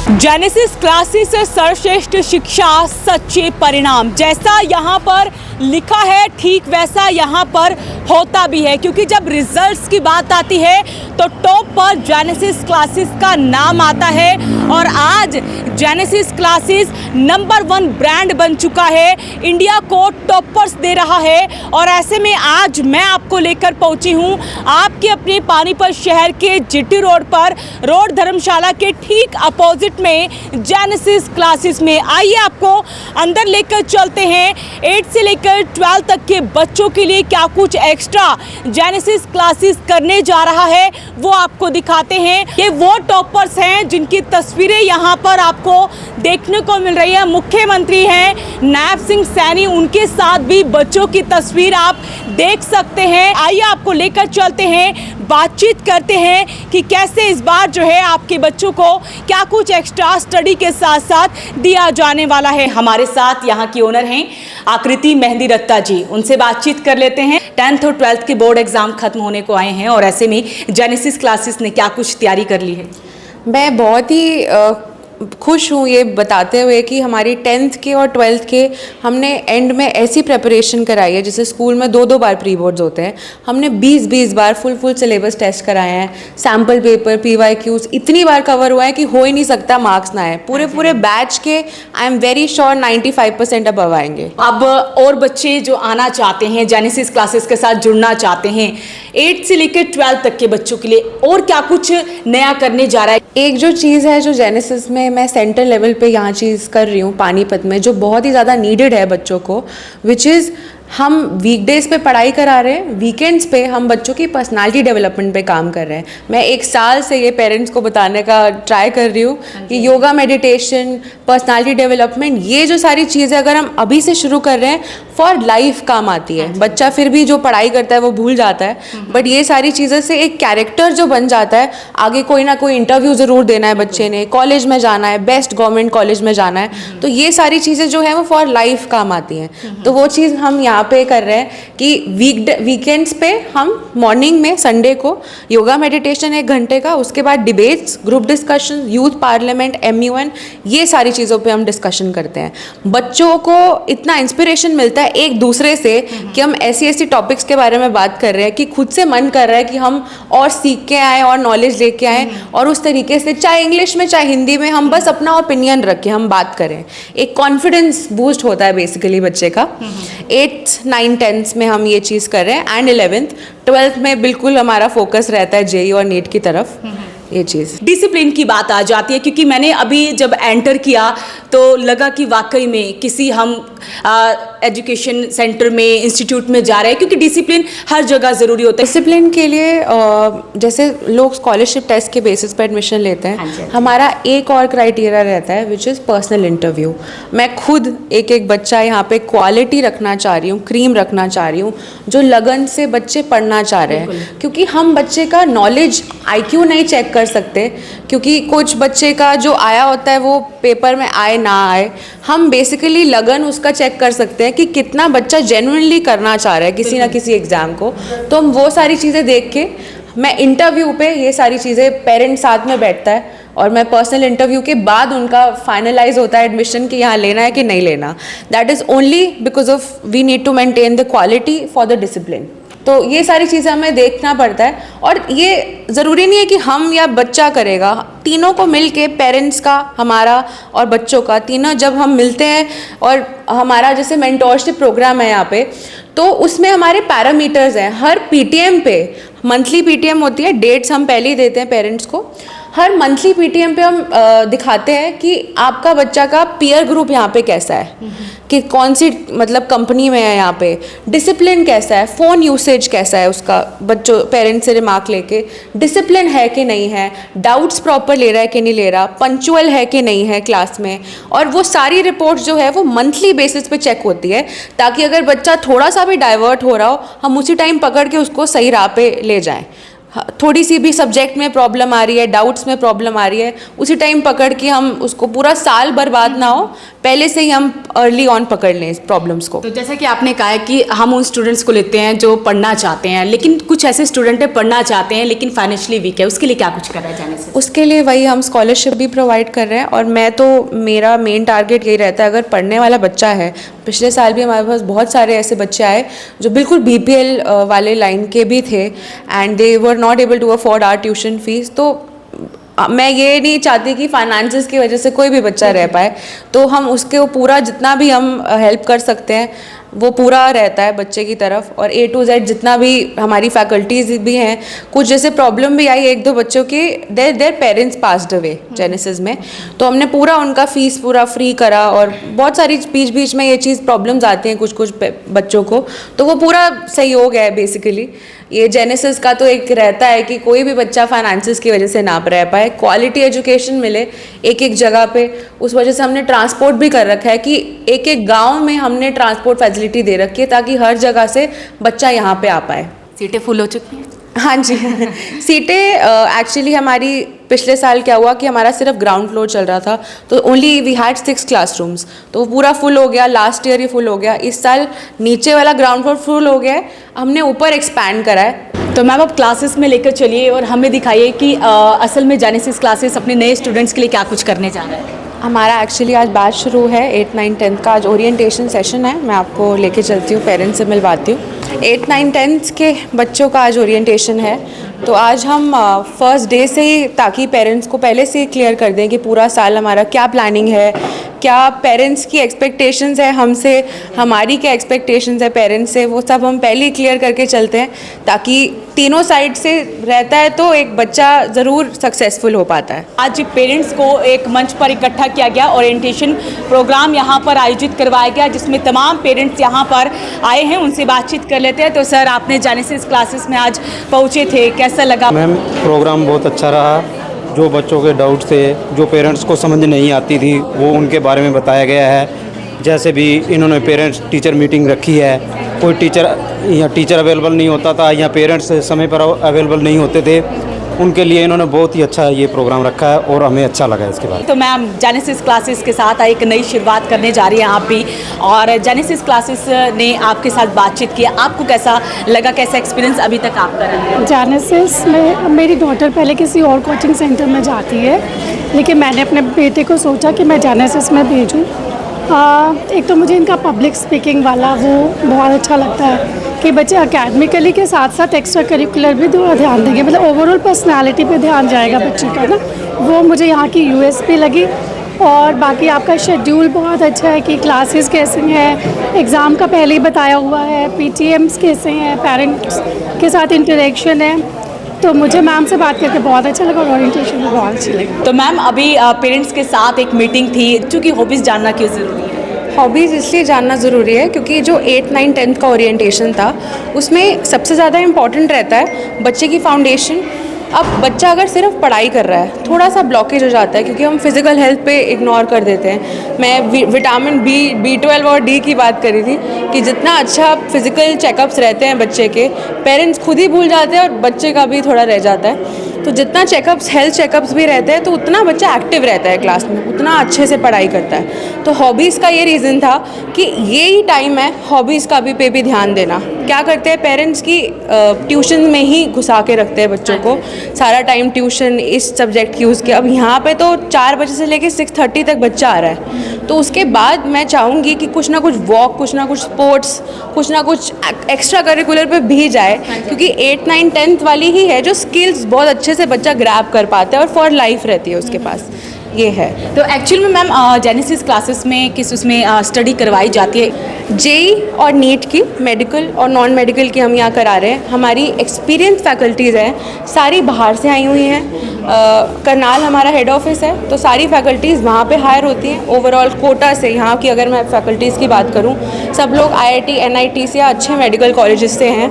Genesis classes सर्वश्रेष्ठ शिक्षा सच्चे परिणाम, जैसा यहाँ पर लिखा है ठीक वैसा यहाँ पर होता भी है, क्योंकि जब रिजल्ट्स की बात आती है तो टॉप पर जेनेसिस क्लासेस का नाम आता है और आज जेनेसिस क्लासेस नंबर 1 ब्रांड बन चुका है, इंडिया को टॉपर्स दे रहा है। और ऐसे में आज मैं आपको लेकर पहुंची हूं आपके अपने पानीपत शहर के जीटी रोड पर, रोड धर्मशाला के ठीक अपोजिट में जेनेसिस क्लासेस में। आइए आपको अंदर लेकर चलते हैं। 8 से लेकर 12 तक के बच्चों के लिए क्या कुछ एक्स्ट्रा जेनेसिस क्लासेस करने जा रहा है वो आपको दिखाते हैं। ये वो टॉपर्स हैं जिनकी तस्वीरें यहाँ पर आपको देखने को मिल रही है। मुख्यमंत्री हैं नायब सिंह सैनी, उनके साथ भी बच्चों की तस्वीर आप देख सकते हैं। आइए आपको लेकर चलते हैं, बातचीत करते हैं कि कैसे इस बार जो है आपके बच्चों को क्या कुछ एक्स्ट्रा स्टडी के साथ साथ दिया जाने वाला है। हमारे साथ यहाँ की ओनर हैं आकृति मेहंदी रत्ता जी, उनसे बातचीत कर लेते हैं। 10th और 12th के बोर्ड एग्जाम खत्म होने को आए हैं और ऐसे में जेनेसिस क्लासेस ने क्या कुछ तैयारी कर ली है? मैं बहुत ही खुश हूँ ये बताते हुए कि हमारी 10th के और 12th के हमने एंड में ऐसी प्रिपरेशन कराई है, जैसे स्कूल में 2-2 बार प्री बोर्ड्स होते हैं, हमने 20-20 बार फुल सिलेबस टेस्ट कराए हैं। सैम्पल पेपर, PYQs इतनी बार कवर हुआ है कि हो ही नहीं सकता मार्क्स ना आए। पूरे बैच के I am very sure 95% above आएंगे। अब और बच्चे जो आना चाहते हैं, जेनेसिस क्लासेस के साथ जुड़ना चाहते हैं, 8 से लेकर 12 तक के बच्चों के लिए और क्या कुछ नया करने जा रहा है? एक जो चीज़ है जो जेनेसिस में मैं सेंटर लेवल पे यहाँ चीज़ कर रही हूँ पानीपत में, जो बहुत ही ज़्यादा नीडेड है बच्चों को, विच इज़ हम वीकडेज़ पे पढ़ाई करा रहे हैं, वीकेंड्स पे हम बच्चों की पर्सनालिटी डेवलपमेंट पे काम कर रहे हैं। मैं 1 साल से ये पेरेंट्स को बताने का ट्राई कर रही हूँ कि योगा, मेडिटेशन, पर्सनालिटी डेवलपमेंट, ये जो सारी चीज़ें अगर हम अभी से शुरू कर रहे हैं फॉर लाइफ काम आती है। बच्चा फिर भी जो पढ़ाई करता है वो भूल जाता है, बट ये सारी चीज़ें से एक कैरेक्टर जो बन जाता है, आगे कोई ना कोई इंटरव्यू ज़रूर देना है बच्चे ने, कॉलेज में जाना है, बेस्ट गवर्नमेंट कॉलेज में जाना है, तो ये सारी चीज़ें जो है वो फॉर लाइफ काम आती हैं। तो वो चीज़ हम यहाँ पे कर रहे हैं कि वीकेंड्स पे हम मॉर्निंग में संडे को योगा मेडिटेशन 1 घंटे का, उसके बाद debates, group discussion, youth parliament, MUN, ये सारी चीज़ों पे हम डिस्कशन करते हैं। बच्चों को इतना इंस्पिरेशन मिलता है एक दूसरे से कि हम ऐसी टॉपिक्स के बारे में बात कर रहे हैं कि खुद से मन कर रहा है कि हम और सीख के आएँ और नॉलेज लेके आएँ, और उस तरीके से चाहे इंग्लिश में चाहे हिंदी में हम बस अपना ओपिनियन रखें, हम बात करें। एक कॉन्फिडेंस बूस्ट होता है बेसिकली बच्चे का। 8th, 9th, 10th में हम ये चीज़ कर रहे हैं एंड 11th, 12th में बिल्कुल हमारा फोकस रहता है JEE और नीट की तरफ। ये चीज़ डिसिप्लिन की बात आ जाती है, क्योंकि मैंने अभी जब एंटर किया तो लगा कि वाकई में किसी हम एजुकेशन सेंटर में, इंस्टीट्यूट में जा रहे हैं, क्योंकि डिसिप्लिन हर जगह ज़रूरी होता है। डिसिप्लिन के लिए जैसे लोग स्कॉलरशिप टेस्ट के बेसिस पर एडमिशन लेते हैं, हमारा एक और क्राइटेरिया रहता है विच इज़ पर्सनल इंटरव्यू। मैं खुद एक बच्चा यहाँ पे क्वालिटी रखना चाह रही हूँ, क्रीम रखना चाह रही हूँ, जो लगन से बच्चे पढ़ना चाह रहे हैं, क्योंकि हम बच्चे का नॉलेज IQ नहीं चेक कर सकते, क्योंकि कुछ बच्चे का जो आया होता है वो पेपर में आए ना आए, हम बेसिकली लगन उसका चेक कर सकते हैं कि कितना बच्चा जेन्युइनली करना चाह रहा है किसी ना किसी एग्ज़ाम को। तो हम वो सारी चीज़ें देख के, मैं इंटरव्यू पे ये सारी चीज़ें, पेरेंट्स साथ में बैठता है और मैं पर्सनल इंटरव्यू के बाद उनका फाइनलाइज होता है एडमिशन कि यहाँ लेना है कि नहीं लेना। That is only because of we need to maintain the quality for the discipline. तो ये सारी चीज़ें हमें देखना पड़ता है, और ये ज़रूरी नहीं है कि हम या बच्चा करेगा, तीनों को मिल के, पेरेंट्स का, हमारा और बच्चों का, तीनों जब हम मिलते हैं, और हमारा जैसे मेंटोरशिप प्रोग्राम है यहाँ पे, तो उसमें हमारे पैरामीटर्स हैं। हर PTM पे, मंथली PTM होती है, डेट्स हम पहले ही देते हैं पेरेंट्स को, हर मंथली PTM पे हम दिखाते हैं कि आपका बच्चा का पीयर ग्रुप यहाँ पे कैसा है, कि कौन सी मतलब कंपनी में है, यहाँ पे डिसिप्लिन कैसा है, फ़ोन यूसेज कैसा है उसका, बच्चों पेरेंट्स से रिमार्क लेके डिसिप्लिन है कि नहीं है, डाउट्स प्रॉपर ले रहा है कि नहीं ले रहा, पंक्चुअल है कि नहीं है क्लास में, और वो सारी रिपोर्ट्स जो है वो मंथली बेसिस पे चेक होती है, ताकि अगर बच्चा थोड़ा सा भी डाइवर्ट हो रहा हो, हम उसी टाइम पकड़ के उसको सही राह पे ले जाएं। थोड़ी सी भी सब्जेक्ट में प्रॉब्लम आ रही है, डाउट्स में प्रॉब्लम आ रही है, उसी टाइम पकड़ के हम उसको, पूरा साल बर्बाद ना हो, पहले से ही हम अर्ली ऑन पकड़ लें इस प्रॉब्लम्स को। तो जैसा कि आपने कहा है कि हम उन स्टूडेंट्स को लेते हैं जो पढ़ना चाहते हैं, लेकिन कुछ ऐसे स्टूडेंट है पढ़ना चाहते हैं लेकिन फाइनेंशियली वीक है, उसके लिए क्या कुछ कर रहा है जाने से? उसके लिए वही हम स्कॉलरशिप भी प्रोवाइड कर रहे हैं, और मेरा मेन टारगेट यही रहता है, अगर पढ़ने वाला बच्चा है, पिछले साल भी हमारे पास बहुत सारे ऐसे बच्चे आए जो बिल्कुल BPL वाले लाइन के भी थे and they were not able to afford our tuition fees. तो मैं ये नहीं चाहती कि फाइनेंसेस की वजह से कोई भी बच्चा रह पाए, तो हम उसके पूरा जितना भी हम हेल्प कर सकते हैं वो पूरा रहता है बच्चे की तरफ, और A to Z जितना भी हमारी फैकल्टीज़ भी हैं। कुछ जैसे प्रॉब्लम भी आई 1-2 बच्चों की, their parents passed away genesis में, तो हमने पूरा उनका फीस पूरा फ्री करा, और बहुत सारी बीच बीच में ये चीज़ प्रॉब्लम्स आती हैं कुछ बच्चों को, तो वो पूरा सहयोग है बेसिकली। ये जेनेसिस का तो एक रहता है कि कोई भी बच्चा फाइनेंसेस की वजह से ना रह पाए, क्वालिटी एजुकेशन मिले एक जगह पे। उस वजह से हमने ट्रांसपोर्ट भी कर रखा है कि एक गांव में हमने ट्रांसपोर्ट फैसिलिटी दे रखी है ताकि हर जगह से बच्चा यहाँ पे आ पाए। सीटें फुल हो चुकी हैं? हाँ जी सीटें एक्चुअली हमारी पिछले साल क्या हुआ कि हमारा सिर्फ ग्राउंड फ्लोर चल रहा था, तो ओनली वी हैड 6 क्लासरूम्स, तो वो पूरा फुल हो गया। लास्ट ईयर ही फुल हो गया, इस साल नीचे वाला ग्राउंड फ्लोर फुल हो गया है, हमने ऊपर एक्सपैंड करा है। तो मैम आप क्लासेस में लेकर चलिए और हमें दिखाइए कि असल में जेनेसिस क्लासेस अपने नए स्टूडेंट्स के लिए क्या कुछ करने जा रहा है। हमारा एक्चुअली आज बैच शुरू है, 8, 9, 10 का आज ओरिएंटेशन सेशन है। मैं आपको लेके चलती हूँ, पेरेंट्स से मिलवाती हूँ। 8, 9, 10 के बच्चों का आज ओरिएंटेशन है, तो आज हम फर्स्ट डे से ही, ताकि पेरेंट्स को पहले से ही क्लियर कर दें कि पूरा साल हमारा क्या प्लानिंग है, क्या पेरेंट्स की एक्सपेक्टेशंस है हमसे, हमारी क्या एक्सपेक्टेशंस है पेरेंट्स से, वो सब हम पहले ही क्लियर करके चलते हैं, ताकि तीनों साइड से रहता है तो एक बच्चा ज़रूर सक्सेसफुल हो पाता है। आज पेरेंट्स को एक मंच पर इकट्ठा किया गया, ओरिएंटेशन प्रोग्राम यहाँ पर आयोजित करवाया गया, जिसमें तमाम पेरेंट्स यहाँ पर आए हैं, उनसे बातचीत कर लेते हैं। तो सर, आपने जेनेसिस क्लासेस में आज पहुँचे थे, कैसा लगा? मैम, प्रोग्राम बहुत अच्छा रहा। जो बच्चों के डाउट्स थे, जो पेरेंट्स को समझ नहीं आती थी, वो उनके बारे में बताया गया है। जैसे भी इन्होंने पेरेंट्स टीचर मीटिंग रखी है, कोई टीचर अवेलेबल नहीं होता था या पेरेंट्स समय पर अवेलेबल नहीं होते थे, उनके लिए इन्होंने बहुत ही अच्छा ये प्रोग्राम रखा है और हमें अच्छा लगा इसके बारे में। तो मैम, जेनेसिस क्लासेस के साथ एक नई शुरुआत करने जा रही हैं आप भी, और जेनेसिस क्लासेस ने आपके साथ बातचीत की, आपको कैसा लगा, कैसा एक्सपीरियंस अभी तक आप कर रहे हैं? जेनेसिस में मेरी डॉटर पहले किसी और कोचिंग सेंटर में जाती है, लेकिन मैंने अपने बेटे को सोचा कि मैं जेनेसिस में भेजूँ। एक तो मुझे इनका पब्लिक स्पीकिंग वाला वो बहुत अच्छा लगता है कि बच्चे अकेडमिकली के साथ साथ एक्स्ट्रा करिकुलर भी थोड़ा ध्यान देंगे, मतलब ओवरऑल पर्सनालिटी पे ध्यान जाएगा बच्चे का ना, वो मुझे यहाँ की USP लगी। और बाकी आपका शेड्यूल बहुत अच्छा है कि क्लासेस कैसे हैं, एग्ज़ाम का पहले ही बताया हुआ है, PTMs कैसे हैं, पेरेंट्स के साथ इंटरेक्शन है, तो मुझे मैम से बात करके बहुत अच्छा लगा और ओरिएंटेशन भी बहुत अच्छी लगी। तो मैम, अभी पेरेंट्स के साथ एक मीटिंग थी, चूँकि हॉबीज़ जानना क्यों ज़रूरी है? हॉबीज़ इसलिए जानना ज़रूरी है क्योंकि जो 8, 9, 10 का ओरिएंटेशन था, उसमें सबसे ज़्यादा इम्पॉर्टेंट रहता है बच्चे की फाउंडेशन। अब बच्चा अगर सिर्फ पढ़ाई कर रहा है, थोड़ा सा ब्लॉकेज हो जाता है क्योंकि हम फिज़िकल हेल्थ पे इग्नोर कर देते हैं। मैं विटामिन B12 और D की बात करी थी कि जितना अच्छा फिज़िकल चेकअप्स रहते हैं बच्चे के, पेरेंट्स खुद ही भूल जाते हैं और बच्चे का भी थोड़ा रह जाता है। तो जितना चेकअप्स, हेल्थ चेकअप्स भी रहते हैं, तो उतना बच्चा एक्टिव रहता है क्लास में, उतना अच्छे से पढ़ाई करता है। तो हॉबीज़ का ये रीज़न था कि ये ही टाइम है हॉबीज़ का भी पे भी ध्यान देना। क्या करते हैं पेरेंट्स की ट्यूशन में ही घुसा के रखते हैं बच्चों को, सारा टाइम ट्यूशन इस सब्जेक्ट की उसके। अब यहाँ पे तो 4 बजे से लेकर 6:30 तक बच्चा आ रहा है, तो उसके बाद मैं चाहूँगी कि कुछ ना कुछ वॉक, कुछ ना कुछ स्पोर्ट्स, कुछ ना कुछ एक्स्ट्रा करिकुलर पे भी जाए, क्योंकि 8, 9, 10 वाली ही है जो स्किल्स बहुत अच्छे से बच्चा ग्रैब कर पाता है और फॉर लाइफ रहती है उसके पास, ये है। तो एक्चुअल में मैम, जेनेसिस क्लासेस में किस उसमें स्टडी करवाई जाती है? JEE और नीट की, मेडिकल और नॉन मेडिकल की हम यहाँ करा रहे हैं। हमारी एक्सपीरियंस फैकल्टीज़ हैं, सारी बाहर से आई हुई हैं। करनाल हमारा हेड ऑफिस है, तो सारी फैकल्टीज़ वहाँ पे हायर होती हैं। ओवरऑल कोटा से यहाँ की अगर मैं फैकल्टीज़ की बात करूँ, सब लोग IIT, NIT से या अच्छे मेडिकल कॉलेजेस से हैं,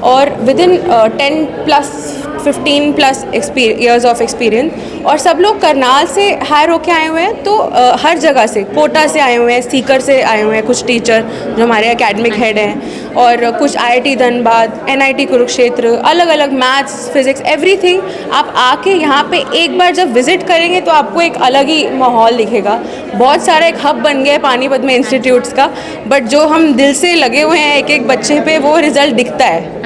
और within 10+ 15 plus years of experience, और सब लोग करनाल से हायर होके आए हुए हैं। तो हर जगह से, कोटा से आए हुए हैं, सीकर से आए हुए हैं कुछ टीचर जो हमारे एकेडमिक हेड हैं, और कुछ IIT धनबाद, NIT कुरुक्षेत्र, अलग अलग मैथ्स, फिज़िक्स, एवरीथिंग। आप आके यहाँ पे एक बार जब विज़िट करेंगे तो आपको एक अलग ही माहौल दिखेगा। बहुत सारा एक हब बन गया है पानीपत में इंस्टीट्यूट्स का, बट जो हम दिल से लगे हुए हैं एक एक बच्चे पे, वो रिज़ल्ट दिखता है।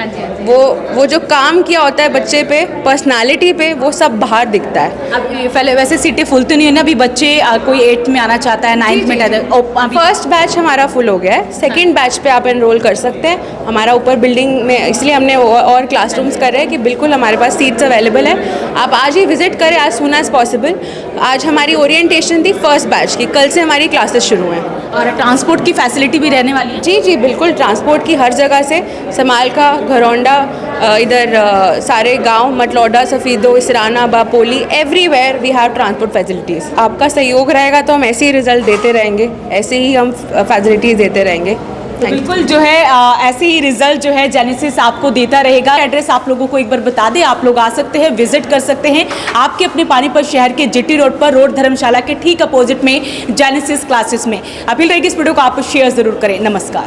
वो जो काम किया होता है बच्चे पे, पर्सनालिटी पे, वो सब बाहर दिखता है। अब ये पहले वैसे सीटें फुल तो नहीं है ना, अभी बच्चे कोई 8th में आना चाहता है, 9th में, फर्स्ट बैच हमारा फुल हो गया है। सेकंड बैच पे आप एनरोल कर सकते हैं। हमारा ऊपर बिल्डिंग में, इसलिए हमने और क्लासरूम्स कर रहे हैं कि बिल्कुल हमारे पास सीट्स अवेलेबल है। आप आज ही विजिट करें, आज सून एज पॉसिबल। आज हमारी ओरिएंटेशन थी फर्स्ट बैच की, कल से हमारी क्लासेस शुरू हैं। और ट्रांसपोर्ट की फैसिलिटी भी रहने वाली है। जी जी बिल्कुल, ट्रांसपोर्ट की हर जगह से, समालका, घरौंडा, इधर सारे गांव, Matlauda, Safidon, Israna, Bapoli, everywhere we have transport facilities. आपका सहयोग रहेगा तो हम ऐसे ही रिजल्ट देते रहेंगे, ऐसे ही हम फैसिलिटीज़ देते रहेंगे। तो बिल्कुल जो है ऐसे ही रिजल्ट जो है जेनेसिस आपको देता रहेगा। एड्रेस आप लोगों को एक बार बता दें, आप लोग आ सकते हैं, विजिट कर सकते हैं आपके अपने पानीपत शहर के GT रोड पर, रोड धर्मशाला के ठीक अपोजिट में जेनेसिस क्लासेस में। अपील रहेगी इस वीडियो को आप शेयर जरूर करें। नमस्कार।